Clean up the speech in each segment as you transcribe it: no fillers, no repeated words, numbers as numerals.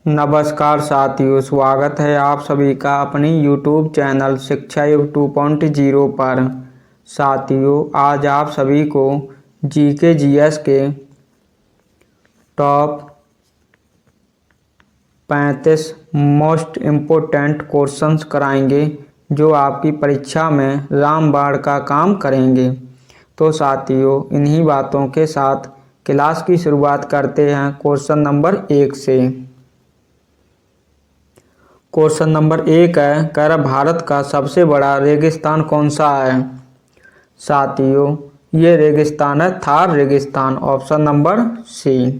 नमस्कार साथियों, स्वागत है आप सभी का अपनी YouTube चैनल शिक्षा युग 2.0 पर। साथियों, आज आप सभी को जीके जीएस के टॉप 35 मोस्ट इम्पोर्टेंट क्वेश्चंस कराएंगे जो आपकी परीक्षा में रामबाण का काम करेंगे। तो साथियों, इन्हीं बातों के साथ क्लास की शुरुआत करते हैं क्वेश्चन नंबर 1 से। क्वेश्चन नंबर 1 है, कह रहा भारत का सबसे बड़ा रेगिस्तान कौन सा है। साथियों, ये रेगिस्तान है थार रेगिस्तान, option number C.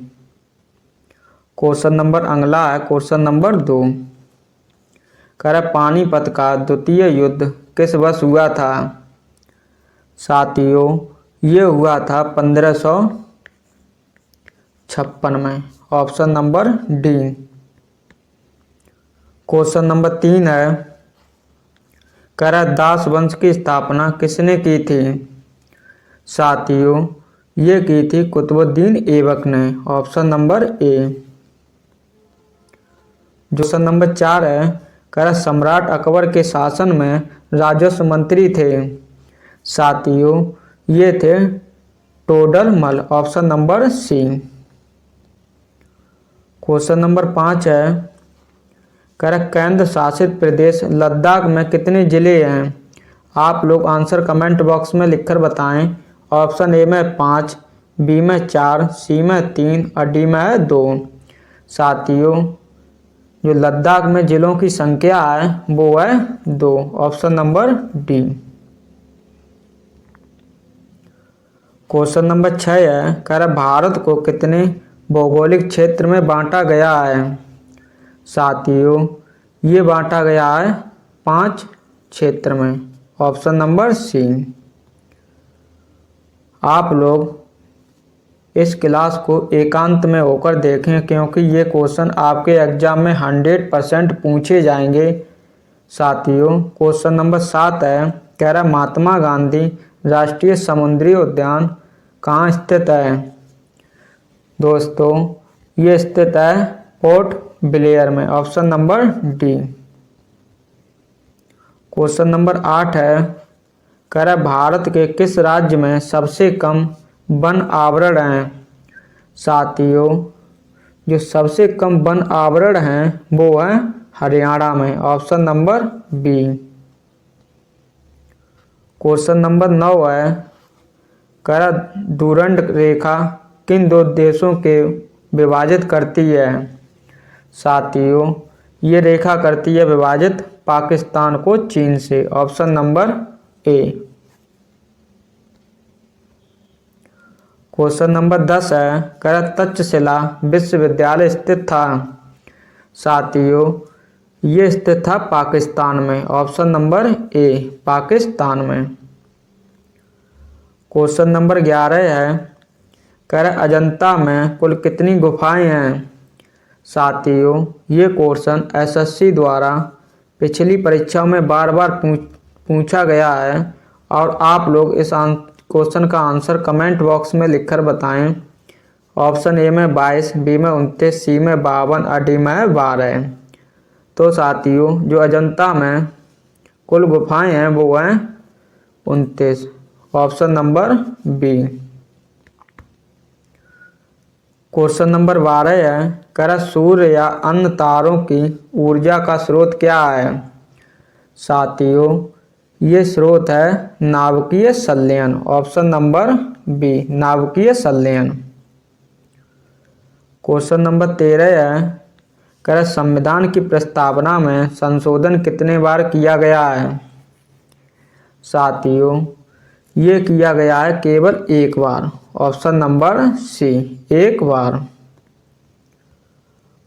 Question number अगला है क्वेश्चन नंबर 2, कह रहा पानीपत का द्वितीय युद्ध किस वर्ष हुआ था। साथियों, ये हुआ था 1556 में, option number D. Question number 3 है, कह रहा दास वंश की स्थापना किसने की थी। साथियों, ये की थी कुतुबुद्दीन ऐबक ने, option number A. Question number 4 है, कह रहा सम्राट अकबर के शासन में राजस्व मंत्री थे। साथियों, ये थे Todarmal, option number C. Question number 5 है, कह रहा केंद्र शासित प्रदेश लद्दाख में कितने जिले हैं। आप लोग आंसर कमेंट बॉक्स में लिखकर बताएं। ऑप्शन ए में 5, बी में 4, सी में 3 और डी में है 2। साथियों, जो लद्दाख में जिलों की संख्या है वो है 2, option number D. Question number 6 है, कह रहा भारत को कितने भौगोलिक क्षेत्र में बांटा गया है। साथियों, ये बांटा गया है 5 क्षेत्र में, ऑप्शन नंबर सी। आप लोग इस क्लास को एकांत में होकर देखें क्योंकि ये क्वेश्चन आपके एग्जाम में 100% पूछे जाएंगे। साथियों, क्वेश्चन नंबर 7 है, कह रहा महात्मा गांधी राष्ट्रीय समुद्री उद्यान कहाँ स्थित है। दोस्तों, ये स्थित है पोर्ट ब्लेयर में, option number D. Question number 8 है, कह रहा भारत के किस राज्य में सबसे कम वन आवरण है। साथियों, जो सबसे कम वन आवरण हैं वो है हरियाणा में, option number B. Question number 9 है, कह रहा डुरंड रेखा किन दो देशों के विभाजित करती है। साथियों, ये रेखा करती है विभाजित पाकिस्तान को चीन से, option number A. Question number 10 है, कह रहा तक्षशिला विश्वविद्यालय स्थित था। साथियों, ये स्थित था पाकिस्तान में, ऑप्शन नंबर ए, पाकिस्तान में। क्वेश्चन नंबर 11 है, कह रहा अजंता में कुल कितनी गुफाएं हैं। साथियों, ये क्वेश्चन एसएससी द्वारा पिछली परीक्षाओं में बार बार पूछा गया है और आप लोग इस क्वेश्चन का आंसर कमेंट बॉक्स में लिखकर बताएं। ऑप्शन ए में 22, बी में 29, सी में 52 और डी में 12। तो साथियों, जो अजंता में कुल गुफाएं हैं वो हैं 29, option number B. Question number 12 है, कह रहा सूर्य या अन्य तारों की ऊर्जा का स्रोत क्या है। साथियों, ये स्रोत है नाभिकीय संलयन, ऑप्शन नंबर बी, नाभिकीय संलयन। क्वेश्चन नंबर 13 है, कह रहा संविधान की प्रस्तावना में संशोधन कितने बार किया गया है। साथियों, ये किया गया है केवल एक बार, ऑप्शन नंबर सी, एक बार।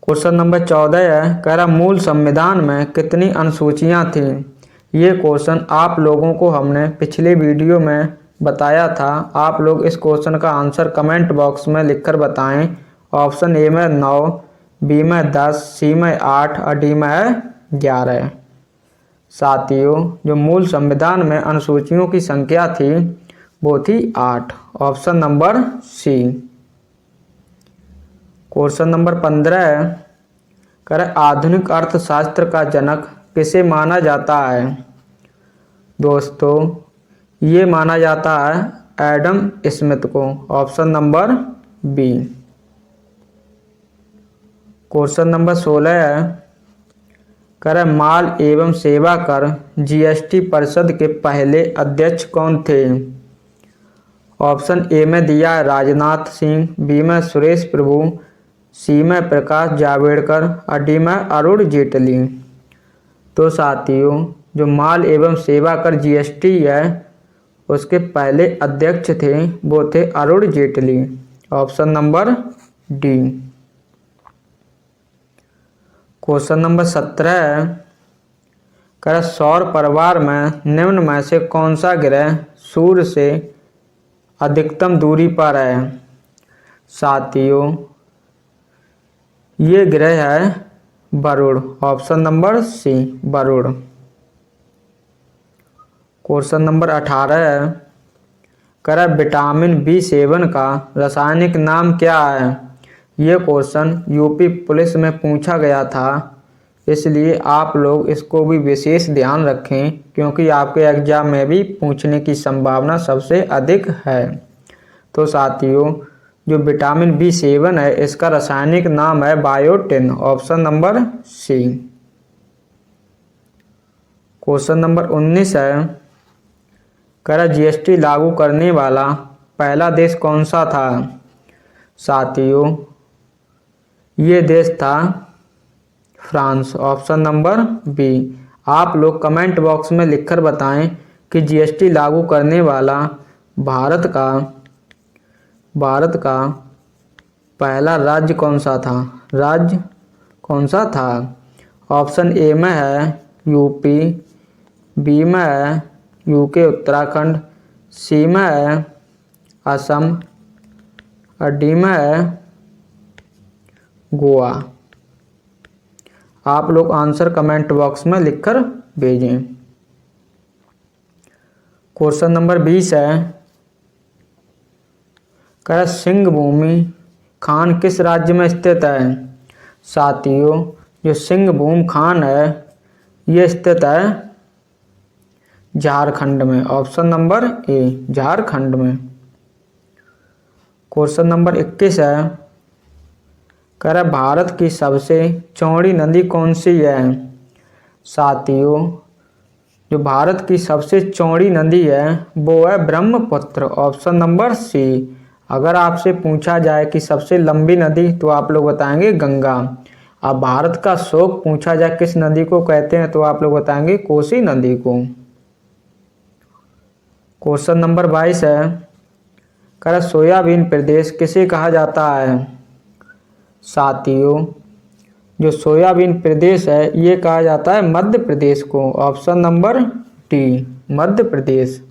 क्वेश्चन नंबर 14 है, कह रहा मूल संविधान में कितनी अनुसूचियां थी। ये क्वेश्चन आप लोगों को हमने पिछले वीडियो में बताया था। आप लोग इस क्वेश्चन का आंसर कमेंट बॉक्स में लिखकर बताएं। ऑप्शन ए में 9, बी में 10, सी में 8 और डी में 11। साथियों, जो मूल संविधान में अनुसूचियों की संख्या थी वो थी 8, option number C. Question number 15 है, करें आधुनिक अर्थशास्त्र का जनक किसे माना जाता है? दोस्तों, ये माना जाता है एडम स्मिथ को। Option number B. Question number 16 है, करें माल एवं सेवा कर जीएसटी परिषद के पहले अध्यक्ष कौन थे? ऑप्शन ए में दिया है राजनाथ सिंह, बी में सुरेश प्रभु, सी में प्रकाश जावड़ेकर और डी में अरुण जेटली। तो साथियों, जो माल एवं सेवा कर जीएसटी है उसके पहले अध्यक्ष थे वो थे Arun Jaitley. Option number D. Question number 17 है, कह सौर परिवार में निम्न में से कौन सा ग्रह सूर्य से अधिकतम दूरी पर है? साथियों, ये ग्रह है Varun. Option number C, Varun. Question number 18 है, कह विटामिन B7 का रासायनिक नाम क्या है? ये क्वेश्चन यूपी पुलिस में पूछा गया था, इसलिए आप लोग इसको भी विशेष ध्यान रखें क्योंकि आपके एग्जाम में भी पूछने की संभावना सबसे अधिक है। तो साथियों, जो विटामिन B7 है इसका रासायनिक नाम है biotin. Option number C. Question number 19 है, कह जीएसटी लागू करने वाला पहला देश कौन सा था? साथियों, ये देश था फ्रांस। Option number B. आप लोग कमेंट बॉक्स में लिखकर बताएं कि जीएसटी लागू करने वाला भारत का पहला राज्य कौन सा था? राज्य कौन सा था? ऑप्शन ए में है यूपी, बी में है यूके उत्तराखंड, सी में है असम और डी में है गोवा। आप लोग आंसर कमेंट बॉक्स में लिखकर भेजें। क्वेश्चन नंबर 20 है, कह सिंहभूमि खान किस राज्य में स्थित है? साथियों, जो सिंहभूम खान है ये स्थित है झारखंड में। ऑप्शन नंबर ए, झारखंड में। क्वेश्चन नंबर 21 है, कह रहा भारत की सबसे चौड़ी नदी कौन सी है? साथियों, जो भारत की सबसे चौड़ी नदी है वो है ब्रह्मपुत्र। Option number C. अगर आपसे पूछा जाए कि सबसे लंबी नदी तो आप लोग बताएंगे गंगा। अब भारत का शोक पूछा जाए किस नदी को कहते हैं तो आप लोग बताएंगे कोसी नदी को। क्वेश्चन नंबर 22 है, कह रहा सोयाबीन प्रदेश किसे कहा जाता है? साथियों, जो सोयाबीन प्रदेश है ये कहा जाता है मध्य प्रदेश को। Option number D, Madhya Pradesh.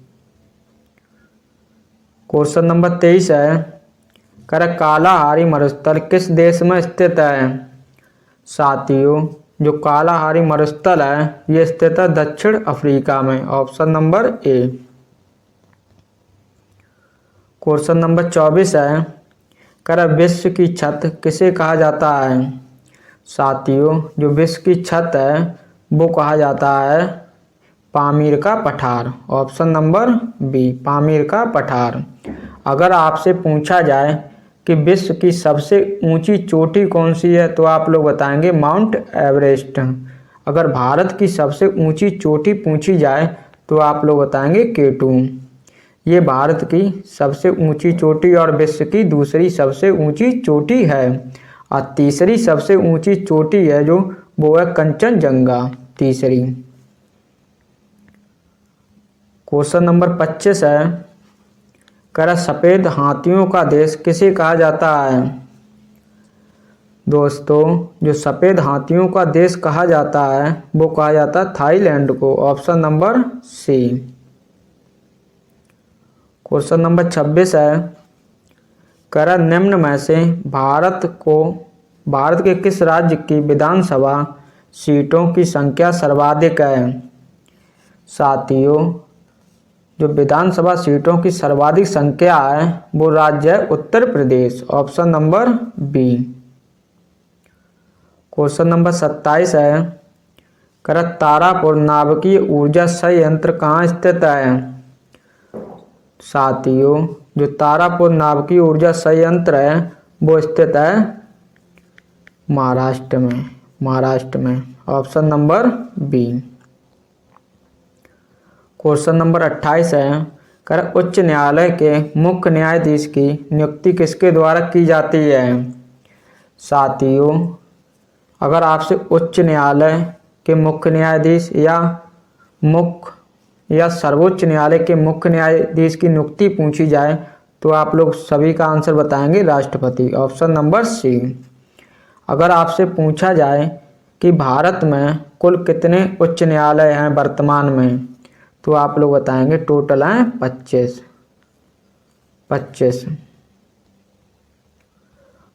Question number 23 है, कह रहा कालाहारी मरुस्थल किस देश में स्थित है? साथियों, जो कालाहारी मरुस्थल है ये स्थित है दक्षिण अफ्रीका में। Option number A. Question number 24 है, कह रहा विश्व की छत किसे कहा जाता है? साथियों, जो विश्व की छत है वो कहा जाता है पामीर का पठार। ऑप्शन नंबर बी, पामीर का पठार। अगर आपसे पूछा जाए कि विश्व की सबसे ऊंची चोटी कौन सी है तो आप लोग बताएंगे माउंट एवरेस्ट। अगर भारत की सबसे ऊंची चोटी पूछी जाए तो आप लोग बताएंगे K2। ये भारत की सबसे ऊंची चोटी और विश्व की दूसरी सबसे ऊंची चोटी है। और तीसरी सबसे ऊंची चोटी है जो वो है कंचनजंगा, तीसरी। क्वेश्चन नंबर 25 है, कह रहा सफेद हाथियों का देश किसे कहा जाता है? दोस्तों, जो सफेद हाथियों का देश कहा जाता है वो कहा जाता है थाईलैंड को। Option number C. Question number 26 है, कह रहा निम्न में से भारत के किस राज्य की विधानसभा सीटों की संख्या सर्वाधिक है? साथियों, जो विधानसभा सीटों की सर्वाधिक संख्या है वो राज्य है Uttar Pradesh. Option number B. Question number 27 है, तारापुर नाभिकीय ऊर्जा संयंत्र कहाँ स्थित है? साथियों, जो तारापुर नाभिकीय ऊर्जा संयंत्र है वो स्थित है महाराष्ट्र में। Option number B. Question number 28 है, उच्च न्यायालय के मुख्य न्यायाधीश की नियुक्ति किसके द्वारा की जाती है? साथियों, अगर आपसे उच्च न्यायालय के मुख्य न्यायाधीश या सर्वोच्च न्यायालय के मुख्य न्यायाधीश की नियुक्ति पूछी जाए तो आप लोग सभी का आंसर बताएंगे राष्ट्रपति। Option number C. अगर आपसे पूछा जाए कि भारत में कुल कितने उच्च न्यायालय हैं वर्तमान में, तो आप लोग बताएंगे टोटल हैं 25।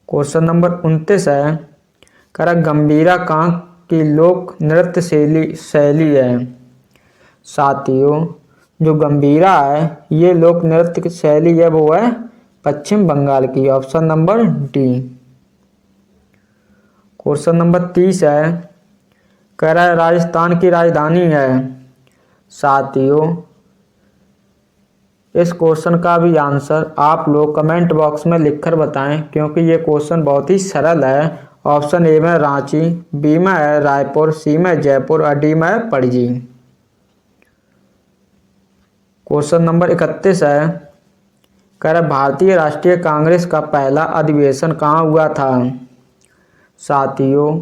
क्वेश्चन नंबर 29 है, गंभीरा कहाँ की लोक नृत्य शैली है? साथियों, जो गंभीरा है ये लोक नृत्य शैली है वो है पश्चिम बंगाल की। Option number D. Question number 30 है, राजस्थान की राजधानी है? साथियों, इस क्वेश्चन का भी आंसर आप लोग कमेंट बॉक्स में लिखकर बताएं, क्योंकि ये क्वेश्चन बहुत ही सरल है। ऑप्शन ए में रांची, बी में है रायपुर, सी में जयपुर और डी में है पणजी। क्वेश्चन नंबर 31 है, भारतीय राष्ट्रीय कांग्रेस का पहला अधिवेशन कहाँ हुआ था? साथियों,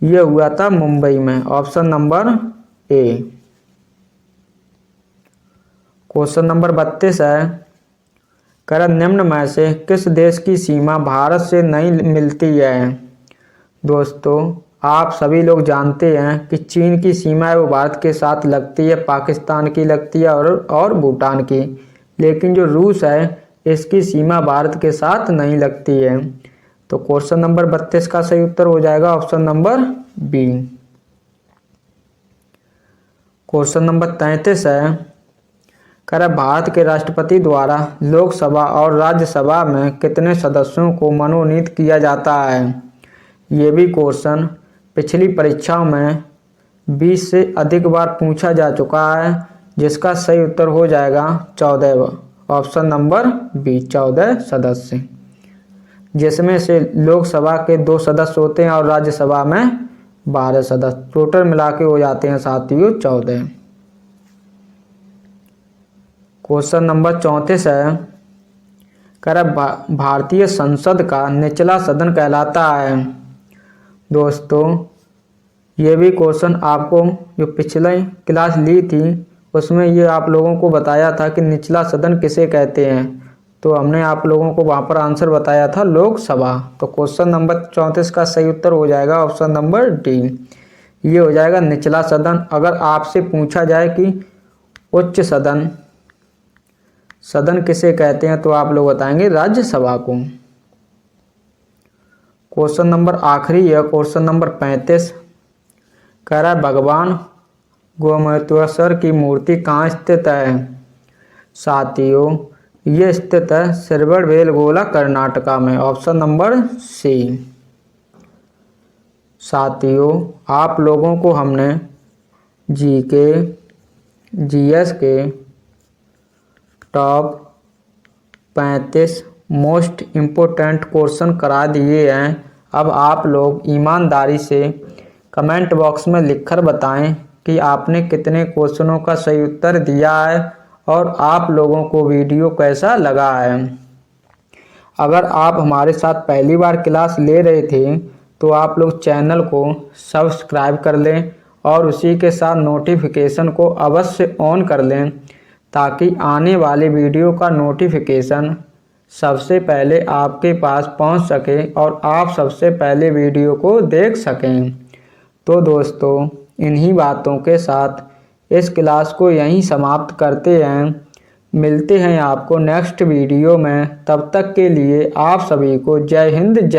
ये हुआ था मुंबई में। Option number A. Question number 32 है, निम्न में से किस देश की सीमा भारत से नहीं मिलती है? दोस्तों, आप सभी लोग जानते हैं कि चीन की सीमा है वो भारत के साथ लगती है, पाकिस्तान की लगती है और भूटान की, लेकिन जो रूस है इसकी सीमा भारत के साथ नहीं लगती है। तो क्वेश्चन नंबर 32 का सही उत्तर हो जाएगा option number B. Question number 33 है, भारत के राष्ट्रपति द्वारा लोकसभा और राज्यसभा में कितने सदस्यों को मनोनीत किया जाता है? ये भी क्वेश्चन पिछली परीक्षाओं में 20 से अधिक बार पूछा जा चुका है, जिसका सही उत्तर हो जाएगा 14। ऑप्शन नंबर बी, 14 सदस्य, जिसमें से लोकसभा के 2 सदस्य होते हैं और राज्यसभा में 12 सदस्य, टोटल मिला के हो जाते हैं साथियों 14। क्वेश्चन नंबर 34 है, भारतीय संसद का निचला सदन कहलाता है? दोस्तों, ये भी क्वेश्चन आपको जो पिछले क्लास ली थी उसमें ये आप लोगों को बताया था कि निचला सदन किसे कहते हैं, तो हमने आप लोगों को वहाँ पर आंसर बताया था लोकसभा। तो क्वेश्चन नंबर 34 का सही उत्तर हो जाएगा ऑप्शन नंबर डी, ये हो जाएगा निचला सदन। अगर आपसे पूछा जाए कि उच्च सदन किसे कहते हैं तो आप लोग बताएंगे राज्यसभा को। क्वेश्चन नंबर आखिरी है, क्वेश्चन नंबर 35, भगवान गोमतेश्वर की मूर्ति कहाँ स्थित है? साथियों, ये स्थित है श्रवणबेलगोला कर्नाटका में। Option number C. साथियों, आप लोगों को हमने जीके जीएस के टॉप 35 मोस्ट इम्पोर्टेंट क्वेश्चन करा दिए हैं। अब आप लोग ईमानदारी से कमेंट बॉक्स में लिखकर बताएं कि आपने कितने क्वेश्चनों का सही उत्तर दिया है और आप लोगों को वीडियो कैसा लगा है। अगर आप हमारे साथ पहली बार क्लास ले रहे थे तो आप लोग चैनल को सब्सक्राइब कर लें और उसी के साथ नोटिफिकेशन को अवश्य ऑन कर लें, ताकि आने वाले वीडियो का नोटिफिकेशन सबसे पहले आपके पास पहुंच सके और आप सबसे पहले वीडियो को देख सकें। तो दोस्तों, इन्हीं बातों के साथ इस क्लास को यहीं समाप्त करते हैं। मिलते हैं आपको नेक्स्ट वीडियो में, तब तक के लिए आप सभी को जय हिंद, जय